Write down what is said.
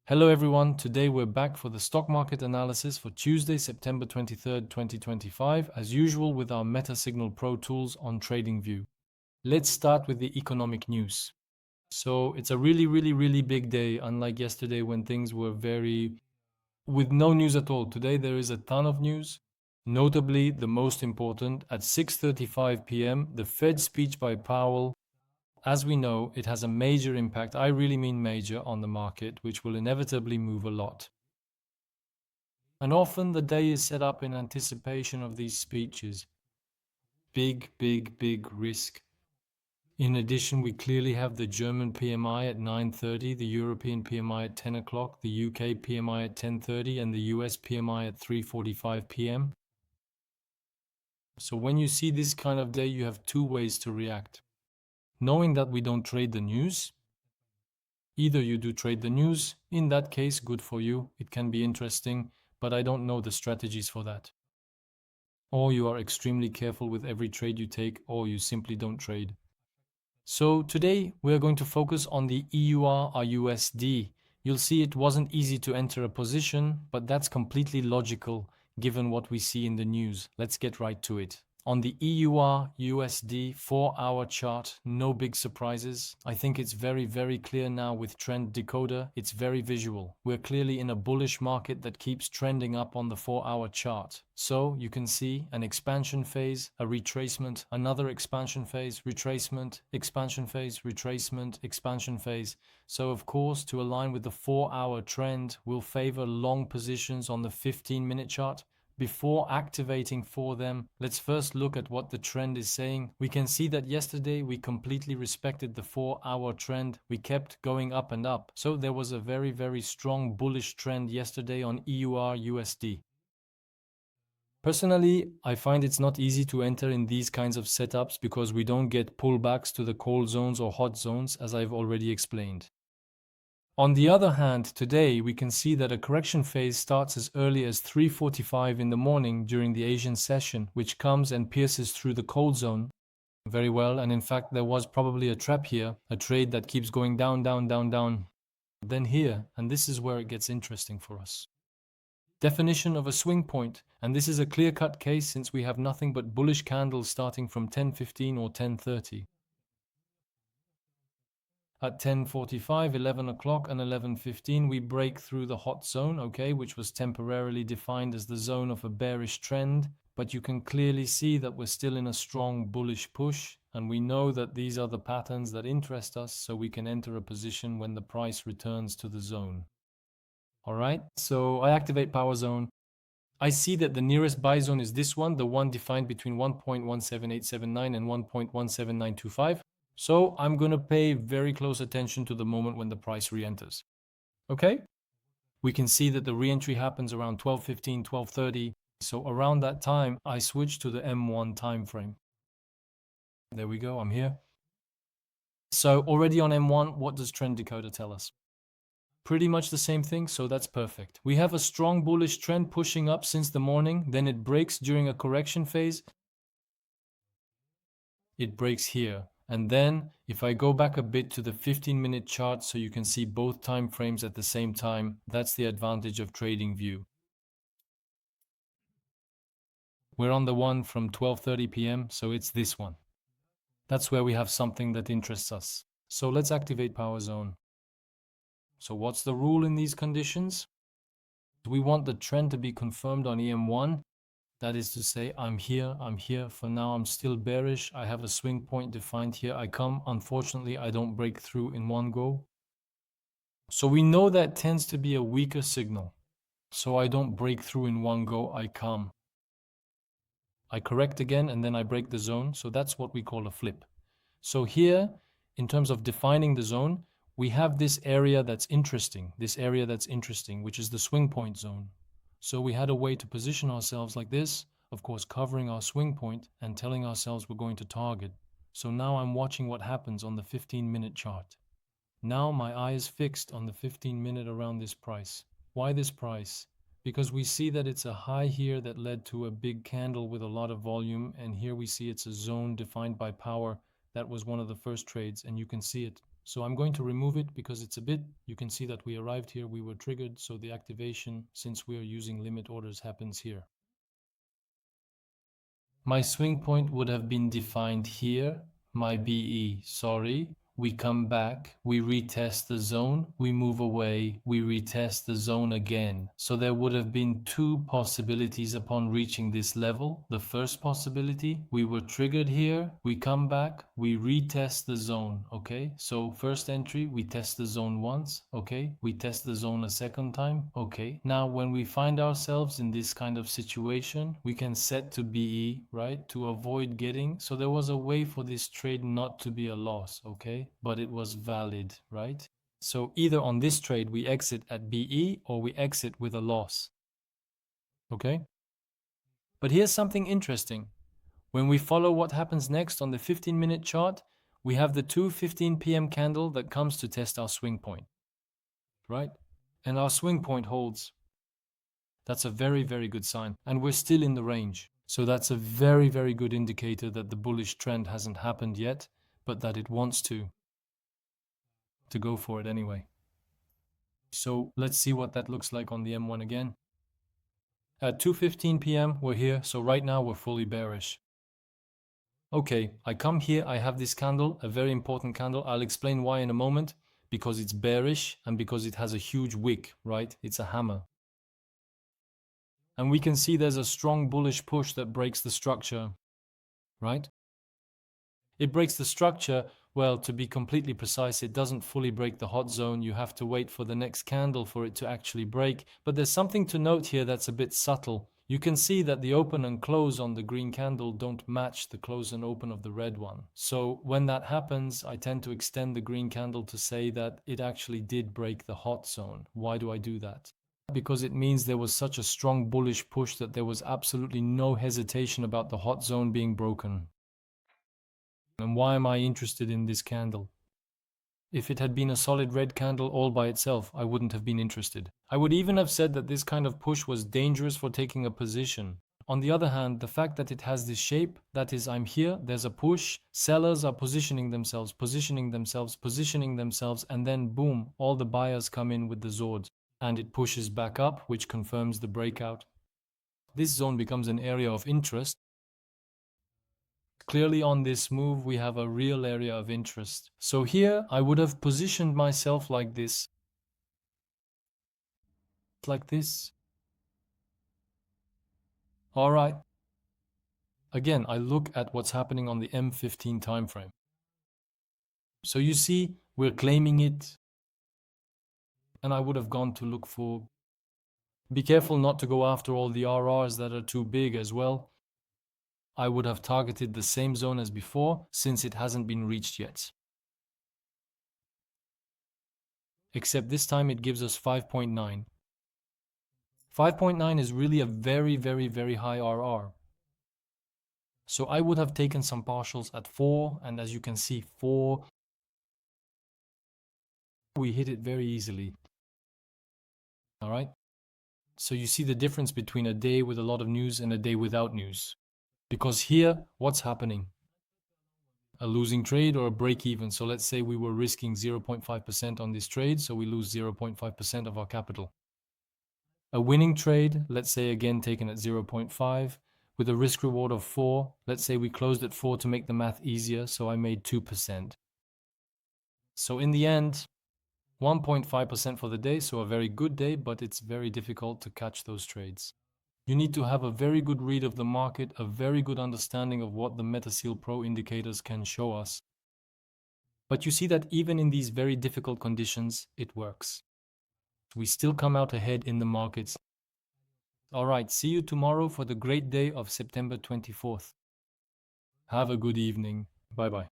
Hello everyone, today we're back for the stock market analysis for Tuesday, September 23rd, 2025, as usual with our MetaSignalsPro tools on TradingView. Let's start with the economic news. So it's a really big day, unlike yesterday when things were with no news at all. Today there is a ton of news, notably the most important, at 6:35 p.m., the Fed speech by Powell. As we know, it has a major impact, I really mean major, on the market, which will inevitably move a lot. And often the day is set up in anticipation of these speeches. Big risk. In addition, we clearly have the German PMI at 9:30, the European PMI at 10 o'clock, the UK PMI at 10:30, and the US PMI at 3:45 p.m. So when you see this kind of day, you have two ways to react. Knowing that we don't trade the news, either you do trade the news, in that case, good for you, it can be interesting, but I don't know the strategies for that. Or you are extremely careful with every trade you take, or you simply don't trade. So today we are going to focus on the EURUSD. You'll see it wasn't easy to enter a position, but that's completely logical given what we see in the news. Let's get right to it. On the EURUSD 4-hour chart, no big surprises. I think it's very clear now with Trend Decoder. It's very visual. We're clearly in a bullish market that keeps trending up on the 4-hour chart. So you can see an expansion phase, a retracement, another expansion phase, retracement, expansion phase, retracement, expansion phase. So of course, to align with the 4-hour trend, we'll favor long positions on the 15-minute chart. Before activating for them, let's first look at what the trend is saying. We can see that yesterday we completely respected the 4-hour trend. We kept going up and up. So there was a very strong bullish trend yesterday on EURUSD. Personally, I find it's not easy to enter in these kinds of setups because we don't get pullbacks to the cold zones or hot zones, as I've already explained. On the other hand, today we can see that a correction phase starts as early as 3:45 in the morning during the Asian session, which comes and pierces through the cold zone very well. And in fact, there was probably a trap here, a trade that keeps going down. Then here, and this is where it gets interesting for us. Definition of a swing point, and this is a clear-cut case since we have nothing but bullish candles starting from 10:15 or 10:30. At 10:45, 11 o'clock and 11:15 we break through the hot zone, okay, which was temporarily defined as the zone of a bearish trend, but you can clearly see that we're still in a strong bullish push, and we know that these are the patterns that interest us, so we can enter a position when the price returns to the zone. Alright, so I activate power zone. I see that the nearest buy zone is this one, the one defined between 1.17879 and 1.17925. So I'm going to pay very close attention to the moment when the price re-enters. Okay? We can see that the re-entry happens around 12:15, 12:30. So around that time, I switch to the M1 time frame. There we go, I'm here. So already on M1, what does Trend Decoder tell us? Pretty much the same thing, so that's perfect. We have a strong bullish trend pushing up since the morning, then it breaks during a correction phase. It breaks here. And then if I go back a bit to the 15-minute chart so you can see both time frames at the same time, that's the advantage of TradingView. We're on the one from 12:30 p.m., so it's this one. That's where we have something that interests us. So let's activate power zone. So what's the rule in these conditions? We want the trend to be confirmed on EM1. That is to say, I'm here. For now, I'm still bearish. I have a swing point defined here. I come. Unfortunately, I don't break through in one go. So we know that tends to be a weaker signal. So I don't break through in one go. I come. I correct again, and then I break the zone. So that's what we call a flip. So here, in terms of defining the zone, we have this area that's interesting, which is the swing point zone. So we had a way to position ourselves like this, of course covering our swing point and telling ourselves we're going to target. So now I'm watching what happens on the 15-minute chart. Now my eye is fixed on the 15-minute around this price. Why this price? Because we see that it's a high here that led to a big candle with a lot of volume, and here we see it's a zone defined by power. That was one of the first trades, and you can see it. So I'm going to remove it because it's a bit, you can see that we arrived here, we were triggered, so the activation, since we are using limit orders, happens here. My swing point would have been defined here, my BE, sorry. We come back, we retest the zone, we move away, we retest the zone again. So there would have been two possibilities upon reaching this level. The first possibility, we were triggered here, we come back, we retest the zone, okay? So first entry, we test the zone once, okay? We test the zone a second time, okay? Now when we find ourselves in this kind of situation, we can set to BE, right? To avoid getting, so there was a way for this trade not to be a loss, okay? But it was valid, right? So either on this trade we exit at BE or we exit with a loss, okay? But here's something interesting. When we follow what happens next on the 15-minute chart, we have the 2:15 p.m. candle that comes to test our swing point, right? And our swing point holds. That's a very, very good sign. And we're still in the range. So that's a very, very good indicator that the bullish trend hasn't happened yet, but that it wants to go for it anyway. So let's see what that looks like on the M1 again. At 2:15 p.m. we're here, so right now we're fully bearish. Okay, I come here, I have this candle, a very important candle. I'll explain why in a moment, because it's bearish and because it has a huge wick, right? It's a hammer. And we can see there's a strong bullish push that breaks the structure, right? It breaks the structure. Well, to be completely precise, it doesn't fully break the hot zone. You have to wait for the next candle for it to actually break. But there's something to note here that's a bit subtle. You can see that the open and close on the green candle don't match the close and open of the red one. So when that happens, I tend to extend the green candle to say that it actually did break the hot zone. Why do I do that? Because it means there was such a strong bullish push that there was absolutely no hesitation about the hot zone being broken. And why am I interested in this candle? If it had been a solid red candle all by itself, I wouldn't have been interested. I would even have said that this kind of push was dangerous for taking a position. On the other hand, the fact that it has this shape, that is, I'm here, there's a push, sellers are positioning themselves, and then boom, all the buyers come in with the Zords, and it pushes back up, which confirms the breakout. This zone becomes an area of interest. Clearly on this move, we have a real area of interest. So here, I would have positioned myself like this. Like this. All right. Again, I look at what's happening on the M15 time frame. So you see, we're claiming it. And I would have gone to look for... Be careful not to go after all the RRs that are too big as well. I would have targeted the same zone as before, since it hasn't been reached yet. Except this time it gives us 5.9. 5.9 is really a very, very, very high RR. So I would have taken some partials at 4, and as you can see, 4, we hit it very easily. All right? So you see the difference between a day with a lot of news and a day without news. Because here, what's happening? A losing trade or a break even. So let's say we were risking 0.5% on this trade, so we lose 0.5% of our capital. A winning trade, let's say again taken at 0.5, with a risk reward of 4, let's say we closed at 4 to make the math easier, so I made 2%. So in the end, 1.5% for the day, so a very good day, but it's very difficult to catch those trades. You need to have a very good read of the market, a very good understanding of what the MetaSignalsPro indicators can show us. But you see that even in these very difficult conditions, it works. We still come out ahead in the markets. All right, see you tomorrow for the great day of September 24th. Have a good evening. Bye-bye.